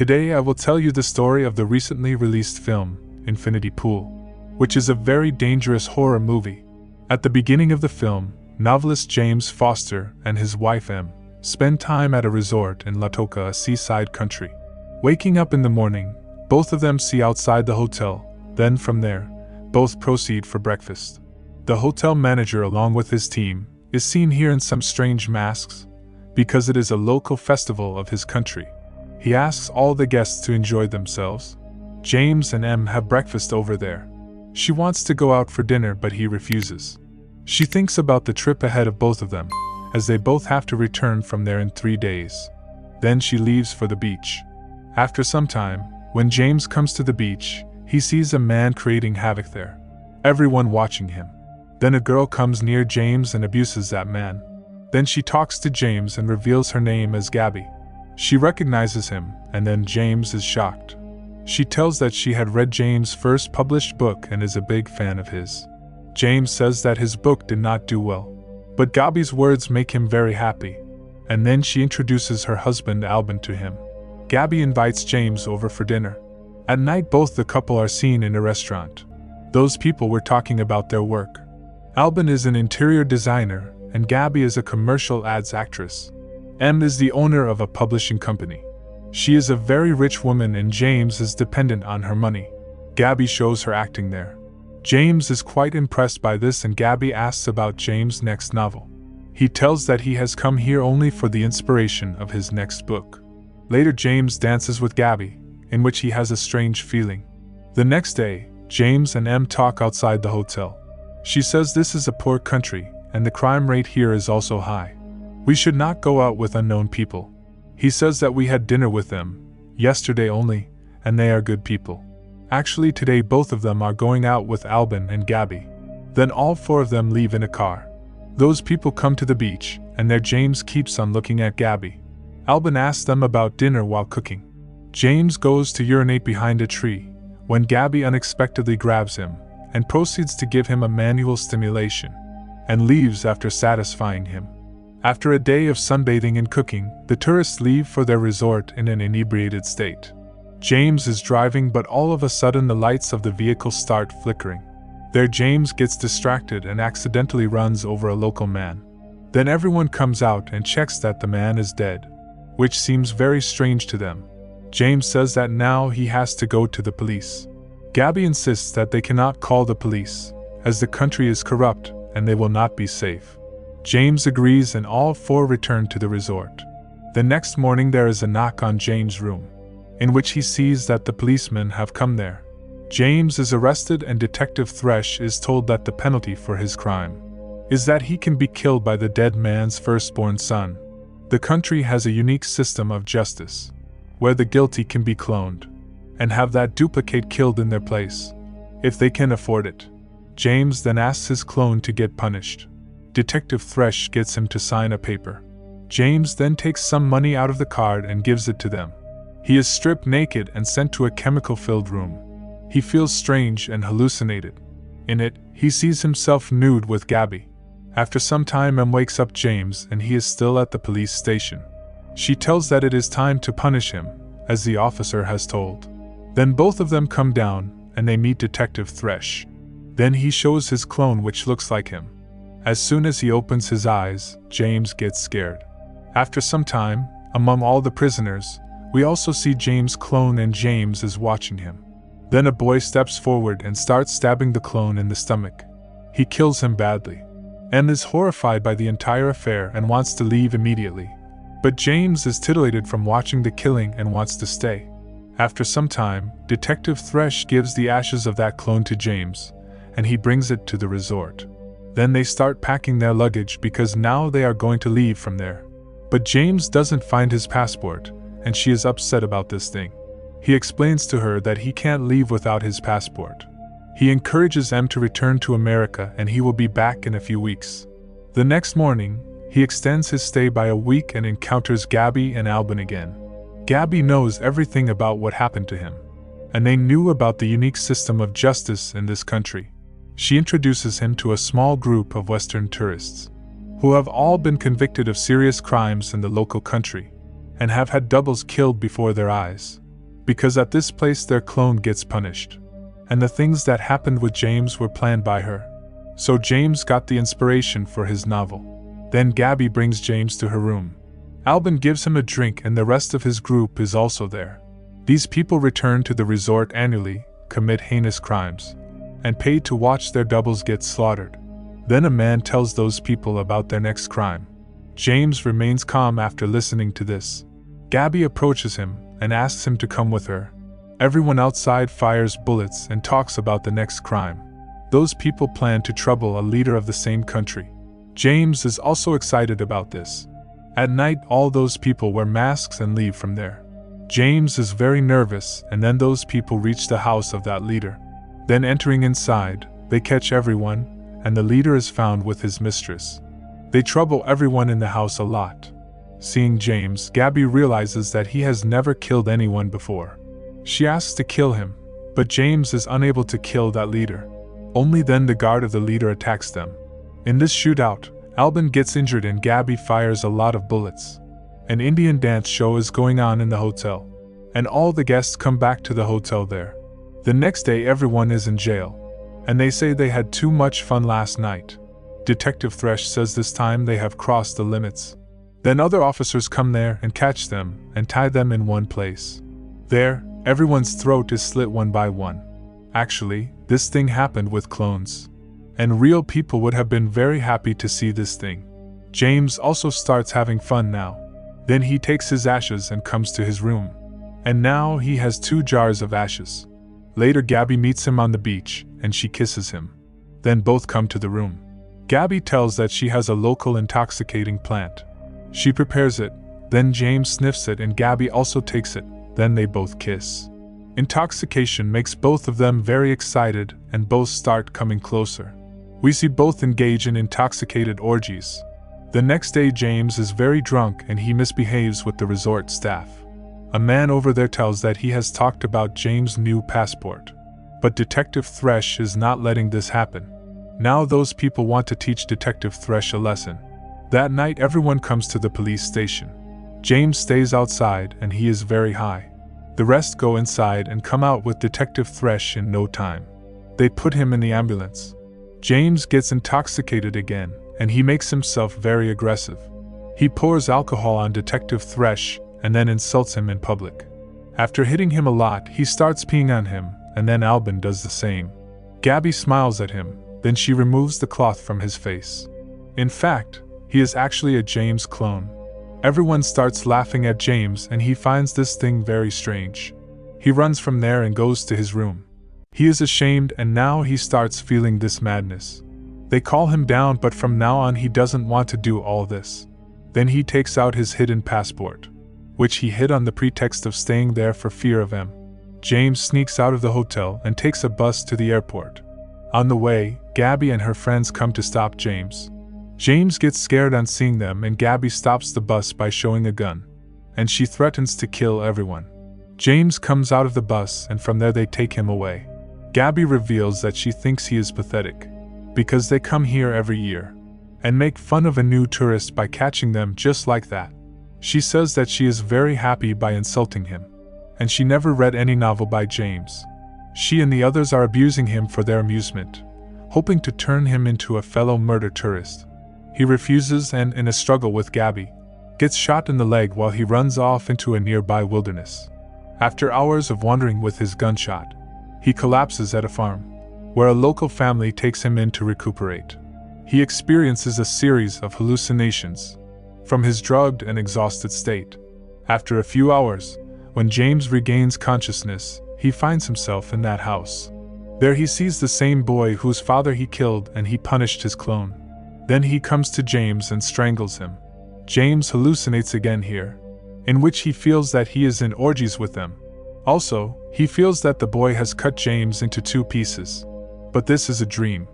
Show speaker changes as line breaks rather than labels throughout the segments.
Today I will tell you the story of the recently released film, Infinity Pool, which is a very dangerous horror movie. At the beginning of the film, novelist James Foster and his wife Em spend time at a resort in Latoka, a seaside country. Waking up in the morning, both of them see outside the hotel, then from there, both proceed for breakfast. The hotel manager along with his team is seen here in some strange masks, because it is a local festival of his country. He asks all the guests to enjoy themselves. James and Em have breakfast over there. She wants to go out for dinner but he refuses. She thinks about the trip ahead of both of them, as they both have to return from there in 3 days. Then she leaves for the beach. After some time, when James comes to the beach, he sees a man creating havoc there, everyone watching him. Then a girl comes near James and abuses that man. Then she talks to James and reveals her name as Gabby. She recognizes him, and then James is shocked. She tells that she had read James' first published book and is a big fan of his. James says that his book did not do well, but Gabby's words make him very happy, and then she introduces her husband Albin to him. Gabby invites James over for dinner. At night both the couple are seen in a restaurant. Those people were talking about their work. Albin is an interior designer, and Gabby is a commercial ads actress. Em is the owner of a publishing company. She is a very rich woman and James is dependent on her money. Gabby shows her acting there. James is quite impressed by this and Gabby asks about James' next novel. He tells that he has come here only for the inspiration of his next book. Later James dances with Gabby, in which he has a strange feeling. The next day, James and Em talk outside the hotel. She says this is a poor country, and the crime rate here is also high. We should not go out with unknown people. He says that we had dinner with them, yesterday only, and they are good people. Actually today both of them are going out with Albin and Gabby. Then all four of them leave in a car. Those people come to the beach, and there James keeps on looking at Gabby. Albin asks them about dinner while cooking. James goes to urinate behind a tree, when Gabby unexpectedly grabs him, and proceeds to give him a manual stimulation, and leaves after satisfying him. After a day of sunbathing and cooking, the tourists leave for their resort in an inebriated state. James is driving but all of a sudden the lights of the vehicle start flickering. There James gets distracted and accidentally runs over a local man. Then everyone comes out and checks that the man is dead, which seems very strange to them. James says that now he has to go to the police. Gabby insists that they cannot call the police, as the country is corrupt and they will not be safe. James agrees and all four return to the resort. The next morning there is a knock on James' room, in which he sees that the policemen have come there. James is arrested and Detective Thresh is told that the penalty for his crime is that he can be killed by the dead man's firstborn son. The country has a unique system of justice, where the guilty can be cloned, and have that duplicate killed in their place, if they can afford it. James then asks his clone to get punished. Detective Thresh gets him to sign a paper. James then takes some money out of the card and gives it to them. He is stripped naked and sent to a chemical-filled room. He feels strange and hallucinated. In it, he sees himself nude with Gabby. After some time Em wakes up James and he is still at the police station. She tells that it is time to punish him, as the officer has told. Then both of them come down, and they meet Detective Thresh. Then he shows his clone which looks like him. As soon as he opens his eyes, James gets scared. After some time, among all the prisoners, we also see James' clone and James is watching him. Then a boy steps forward and starts stabbing the clone in the stomach. He kills him badly. Em is horrified by the entire affair and wants to leave immediately. But James is titillated from watching the killing and wants to stay. After some time, Detective Thresh gives the ashes of that clone to James, and he brings it to the resort. Then they start packing their luggage because now they are going to leave from there. But James doesn't find his passport, and she is upset about this thing. He explains to her that he can't leave without his passport. He encourages Em to return to America and he will be back in a few weeks. The next morning, he extends his stay by a week and encounters Gabby and Albin again. Gabby knows everything about what happened to him, and they knew about the unique system of justice in this country. She introduces him to a small group of Western tourists, who have all been convicted of serious crimes in the local country, and have had doubles killed before their eyes. because at this place their clone gets punished. And the things that happened with James were planned by her. So James got the inspiration for his novel. Then Gabby brings James to her room. Albin gives him a drink and the rest of his group is also there. These people return to the resort annually, commit heinous crimes, and pay to watch their doubles get slaughtered. Then a man tells those people about their next crime. James remains calm after listening to this. Gabby approaches him and asks him to come with her. Everyone outside fires bullets and talks about the next crime. Those people plan to trouble a leader of the same country. James is also excited about this. At night, all those people wear masks and leave from there. James is very nervous, and then those people reach the house of that leader. Then entering inside, they catch everyone, and the leader is found with his mistress. They trouble everyone in the house a lot. Seeing James, Gabby realizes that he has never killed anyone before. She asks to kill him, but James is unable to kill that leader. Only then the guard of the leader attacks them. In this shootout, Albin gets injured and Gabby fires a lot of bullets. An Indian dance show is going on in the hotel, and all the guests come back to the hotel there. The next day everyone is in jail, and they say they had too much fun last night. Detective Thresh says this time they have crossed the limits. Then other officers come there and catch them and tie them in one place. There, everyone's throat is slit one by one. Actually, this thing happened with clones. And real people would have been very happy to see this thing. James also starts having fun now. Then he takes his ashes and comes to his room. And now he has 2 jars of ashes. Later Gabby meets him on the beach, and she kisses him. Then both come to the room. Gabby tells that she has a local intoxicating plant. She prepares it, then James sniffs it and Gabby also takes it, then they both kiss. Intoxication makes both of them very excited and both start coming closer. We see both engage in intoxicated orgies. The next day James is very drunk and he misbehaves with the resort staff. A man over there tells that he has talked about James' new passport. But Detective Thresh is not letting this happen. Now those people want to teach Detective Thresh a lesson. That night everyone comes to the police station. James stays outside and he is very high. The rest go inside and come out with Detective Thresh in no time. They put him in the ambulance. James gets intoxicated again and he makes himself very aggressive. He pours alcohol on Detective Thresh and then insults him in public. After hitting him a lot, he starts peeing on him and then Albin does the same. Gabby smiles at him, then she removes the cloth from his face. In fact, he is actually a James clone. Everyone starts laughing at James and he finds this thing very strange. He runs from there and goes to his room. He is ashamed and now he starts feeling this madness. They call him down but from now on he doesn't want to do all this. Then he takes out his hidden passport, which he hid on the pretext of staying there for fear of him. James sneaks out of the hotel and takes a bus to the airport. On the way, Gabby and her friends come to stop James. James gets scared on seeing them and Gabby stops the bus by showing a gun, and she threatens to kill everyone. James comes out of the bus and from there they take him away. Gabby reveals that she thinks he is pathetic, because they come here every year, and make fun of a new tourist by catching them just like that. She says that she is very happy by insulting him, and she never read any novel by James. She and the others are abusing him for their amusement, hoping to turn him into a fellow murder tourist. He refuses and, in a struggle with Gabby, gets shot in the leg while he runs off into a nearby wilderness. After hours of wandering with his gunshot, he collapses at a farm, where a local family takes him in to recuperate. He experiences a series of hallucinations from his drugged and exhausted state. After a few hours, when James regains consciousness, he finds himself in that house. There he sees the same boy whose father he killed and he punished his clone. Then he comes to James and strangles him. James hallucinates again here, in which he feels that he is in orgies with them. Also, he feels that the boy has cut James into 2 pieces. But this is a dream,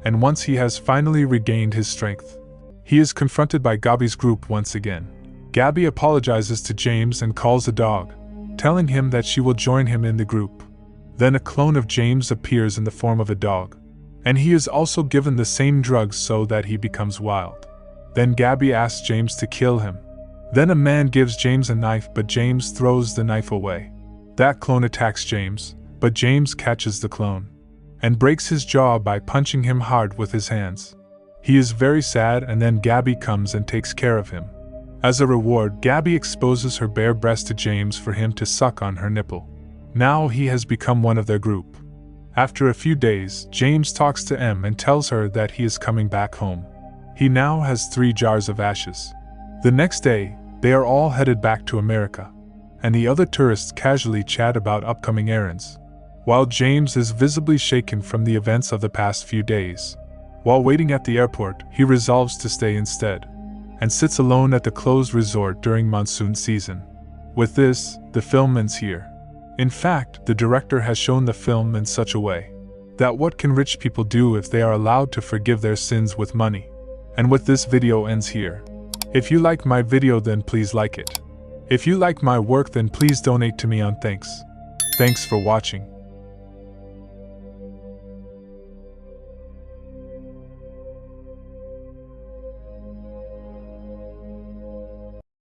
and once he has finally regained his strength, he is confronted by Gabby's group once again. Gabby apologizes to James and calls a dog, telling him that she will join him in the group. Then a clone of James appears in the form of a dog, and he is also given the same drugs so that he becomes wild. Then Gabby asks James to kill him. Then a man gives James a knife but James throws the knife away. That clone attacks James, but James catches the clone and breaks his jaw by punching him hard with his hands. He is very sad, and then Gabby comes and takes care of him. As a reward, Gabby exposes her bare breast to James for him to suck on her nipple. Now he has become one of their group. After a few days, James talks to Em and tells her that he is coming back home. He now has 3 jars of ashes. The next day, they are all headed back to America, and the other tourists casually chat about upcoming errands, while James is visibly shaken from the events of the past few days. While waiting at the airport, he resolves to stay instead, and sits alone at the closed resort during monsoon season. With this, the film ends here. In fact, the director has shown the film in such a way that what can rich people do if they are allowed to forgive their sins with money? And with this video ends here. If you like my video, then please like it. If you like my work, then please donate to me on Thanks for watching.